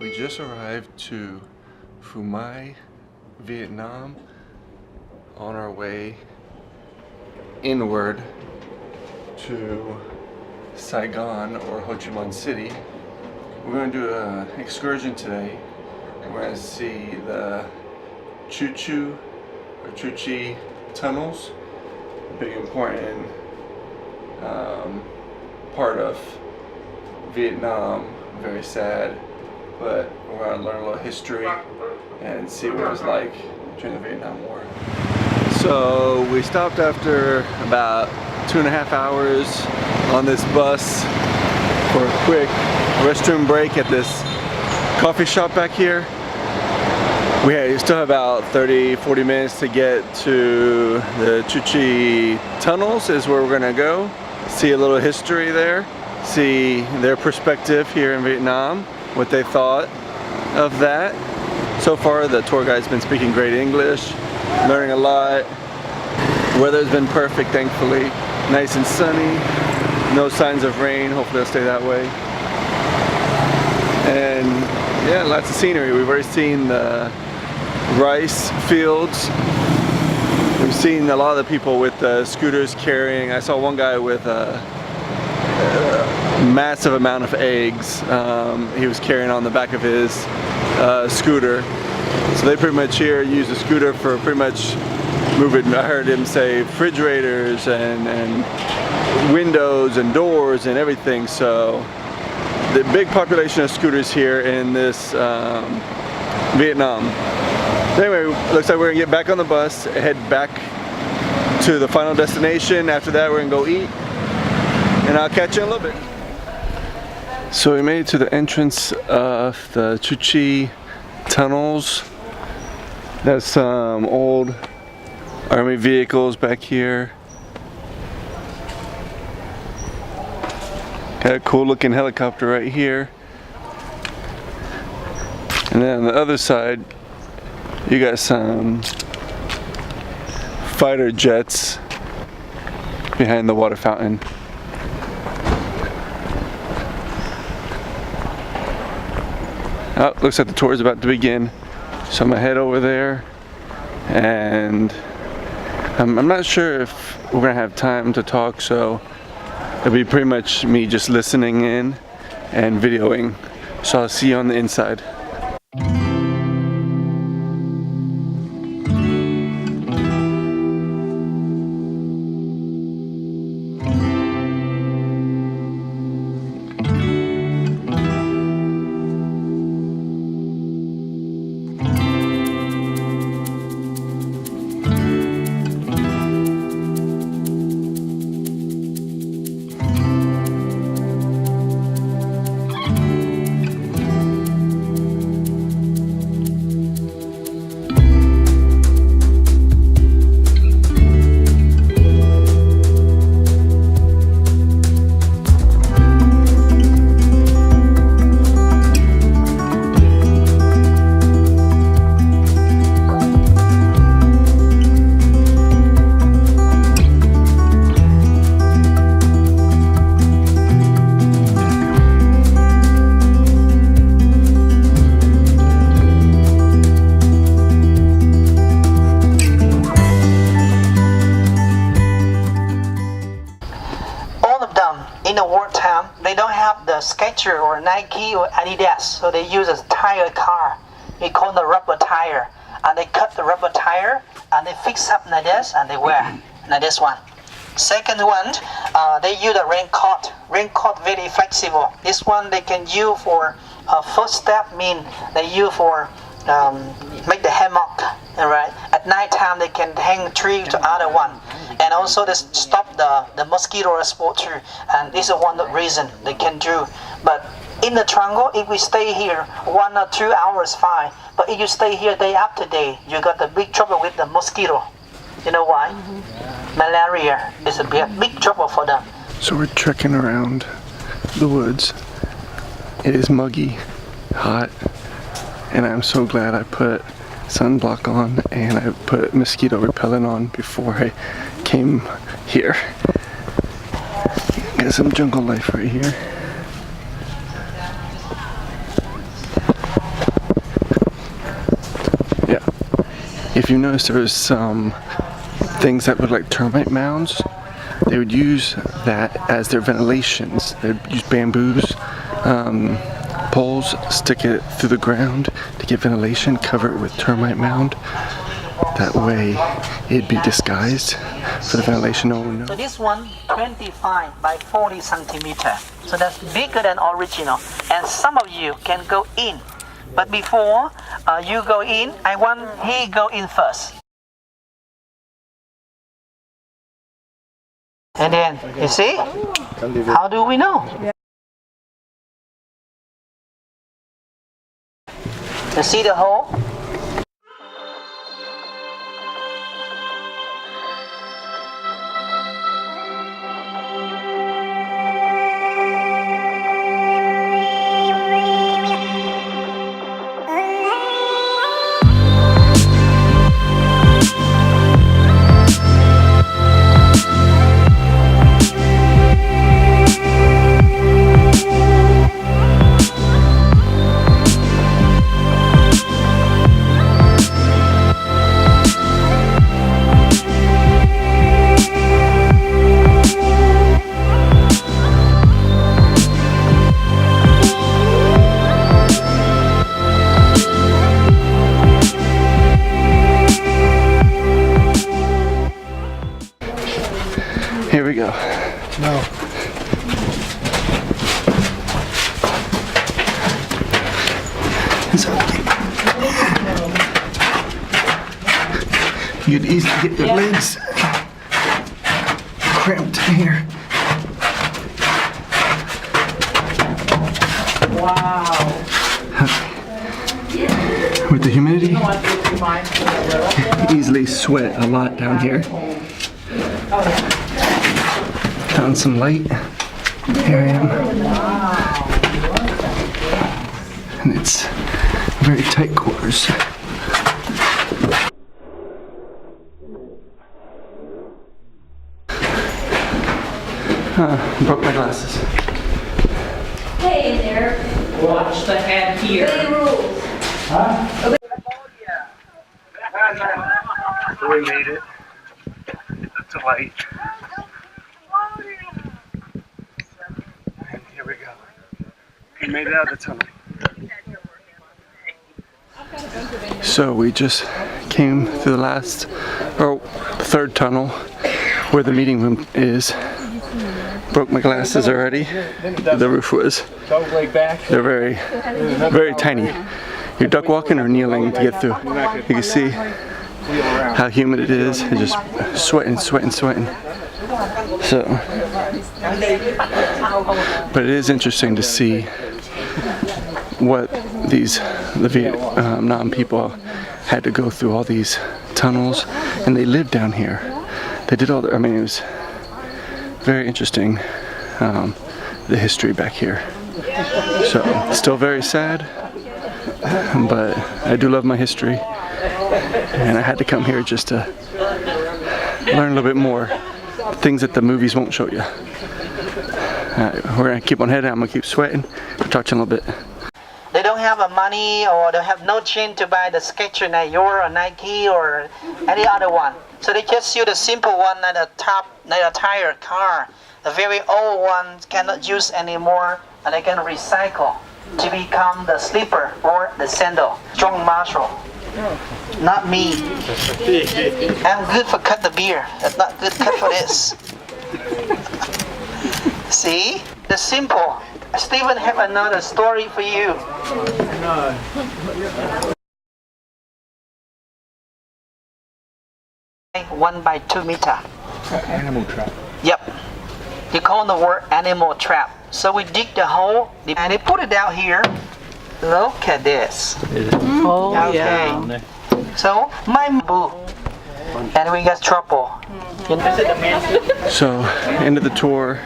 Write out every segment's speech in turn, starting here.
We just arrived to Phú Mai, Vietnam, on our way inward to Saigon or Ho Chi Minh City. We're going to do an excursion today. We're going to see the Chu Chi tunnels, a big important part of Vietnam. Very sad, but we're going to learn a little history and see what it was like during the Vietnam War. So we stopped after about 2.5 hours on this bus for a quick restroom break at this coffee shop back here. We still have about 30-40 minutes to get to the Chu Chi tunnels is where we're gonna go. See a little history there, see their perspective here in Vietnam, what they thought of that. So far the tour guide's been speaking great English, learning a lot. Weather's been perfect, thankfully. Nice and sunny, no signs of rain, hopefully it'll stay that way. And yeah, lots of scenery. We've already seen the rice fields. We've seen a lot of the people with scooters carrying. I saw one guy with a massive amount of eggs. He was carrying on the back of his scooter. So they pretty much here use a scooter for pretty much moving. I heard him say refrigerators and windows and doors and everything. So the big population of scooters here in this Vietnam. Anyway, looks like we're gonna get back on the bus, head back to the final destination. After that, we're gonna go eat, and I'll catch you in a little bit. So we made it to the entrance of the Chu Chi tunnels. There's some old army vehicles back here. Got a cool looking helicopter right here. And then on the other side, you got some fighter jets behind the water fountain. Oh, looks like the tour is about to begin. So I'm gonna head over there, and I'm not sure if we're gonna have time to talk, so it'll be pretty much me just listening in and videoing. So I'll see you on the inside. In the wartime, they don't have the Skechers or Nike or Adidas, so they use a tire car. We call the rubber tire, and they cut the rubber tire and they fix up like this and they wear like this one. Second one, they use a raincoat. Raincoat very flexible. This one they can use for first step, mean they use for make the hammock. Alright. At night time they can hang tree to other one. And also they stop the mosquito sport too, and this is one reason they can do. But in the triangle, if we stay here 1 or 2 hours, fine. But if you stay here day after day, you got the big trouble with the mosquito. You know why? Malaria is a big trouble for them. So we're trekking around the woods. It is muggy, hot, and I'm so glad I put sunblock on and I put mosquito repellent on before I came here. Got some jungle life right here. if you notice, there was some things that look like termite mounds. They would use that as their ventilations. They'd use bamboos, poles, stick it through the ground to get ventilation, cover it with termite mound. That way it'd be disguised for the ventilation. No one knows. So this one, 25 by 40 centimeter. So that's bigger than original. And some of you can go in. But before you go in, I want he go in first. And then, you see? How do we know? You see the hole? Here we go. No. You'd easily get your legs cramped in here. Wow. With the humidity, easily sweat a lot down here. Found some light. Here I am. And it's very tight quarters. Broke my glasses. Hey there. Watch the head here. Obey the rules. We made it. It's a light. And here we go. We made it out of the tunnel. So we just came through the third tunnel where the meeting room is. Broke my glasses already. The roof was. They're very, very tiny. You're duck walking or kneeling to get through. You can see how humid it is. It's just sweating. So, but it is interesting to see what the Vietnam people had to go through all these tunnels, and they lived down here. They did all it was very interesting, the history back here. So, still very sad, but I do love my history, and I had to come here just to learn a little bit more, things that the movies won't show you. We're gonna keep on heading. I'm gonna keep sweating. I'll talk to you in a little bit. They don't have money or they have no change to buy the Skechers, or Nike or any other one. So they just use the simple one at the top, like a tire car. The very old ones cannot use anymore, and they can recycle to become the slipper or the sandal. Strong muscle. Not me. I'm good for cut the beer. That's not good cut for this. See? The simple. Stephen have another story for you. 1 by 2 meter. Animal trap. Yep. They call the word animal trap. So we dig the hole and they put it out here. Look at this. Oh, Okay. yeah. So my boo. And we got trouble. So, end of the tour.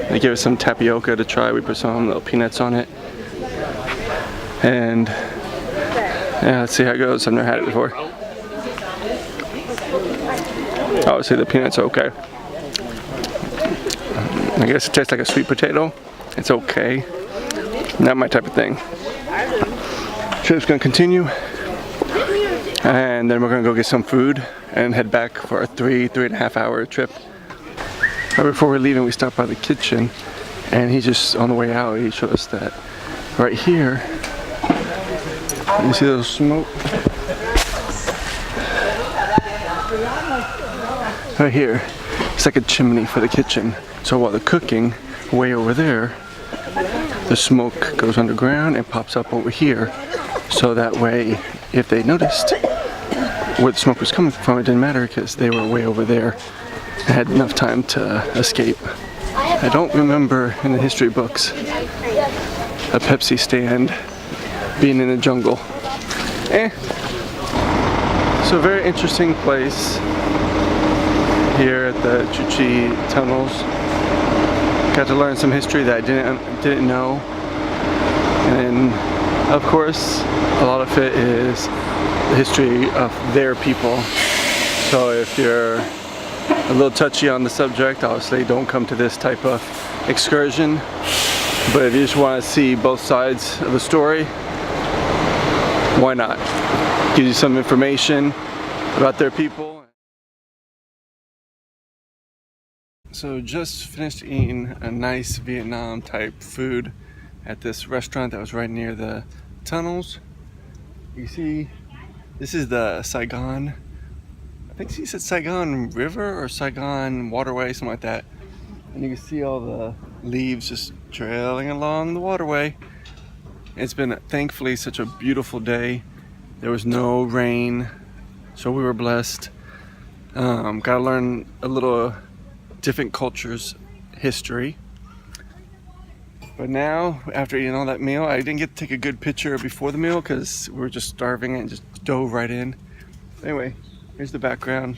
They gave us some tapioca to try. We put some little peanuts on it. And yeah, let's see how it goes. I've never had it before. Obviously the peanuts are okay. I guess it tastes like a sweet potato. It's okay. Not my type of thing. Trip's gonna continue. And then we're gonna go get some food and head back for a 3.5 hour trip. Right before we're leaving, we stopped by the kitchen, and he just, on the way out, he showed us that right here, you see those smoke? Right here, it's like a chimney for the kitchen. So while they're cooking, way over there, the smoke goes underground and pops up over here. So that way, if they noticed where the smoke was coming from, it didn't matter because they were way over there and had enough time to escape. I don't remember in the history books a Pepsi stand being in the jungle. So very interesting place here at the Chuchi tunnels. Got to learn some history that I didn't know. And of course, a lot of it is the history of their people. So if you're a little touchy on the subject, obviously don't come to this type of excursion. But if you just want to see both sides of the story, why not? Gives you some information about their people. So just finished eating a nice Vietnam type food at this restaurant that was right near the tunnels. You see, this is the Saigon, I think she said Saigon River or Saigon Waterway, something like that. And you can see all the leaves just trailing along the waterway. It's been, thankfully, such a beautiful day. There was no rain, so we were blessed. Got to learn a little different cultures' history. But now, after eating all that meal, I didn't get to take a good picture before the meal because we were just starving and just dove right in. Anyway, here's the background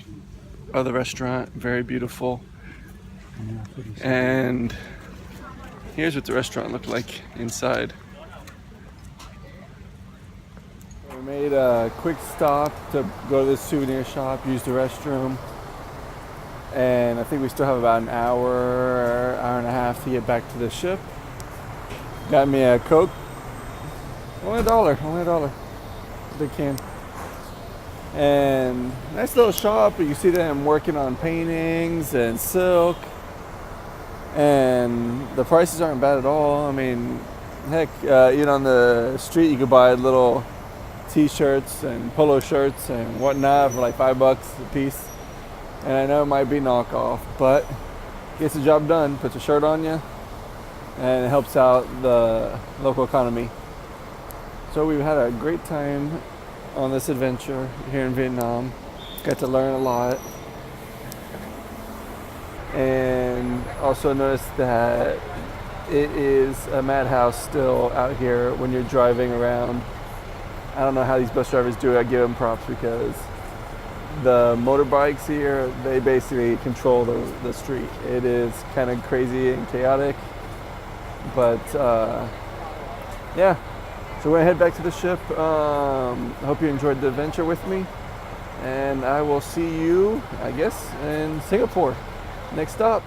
of the restaurant, very beautiful. And here's what the restaurant looked like inside. We made a quick stop to go to the souvenir shop, use the restroom. And I think we still have about an hour and a half to get back to the ship. Got me a Coke. Only $1. Big can. And nice little shop. You see them working on paintings and silk. And the prices aren't bad at all. I mean, heck, even on the street you could buy little t-shirts and polo shirts and whatnot for like $5 a piece. And I know it might be knockoff, but gets the job done. Puts a shirt on you, and it helps out the local economy. So we've had a great time on this adventure here in Vietnam. Got to learn a lot. And also noticed that it is a madhouse still out here when you're driving around. I don't know how these bus drivers do it. I give them props because the motorbikes here, they basically control the street. It is kind of crazy and chaotic. But yeah, so we're gonna head back to the ship. I hope you enjoyed the adventure with me. And I will see you, I guess, in Singapore. Next stop.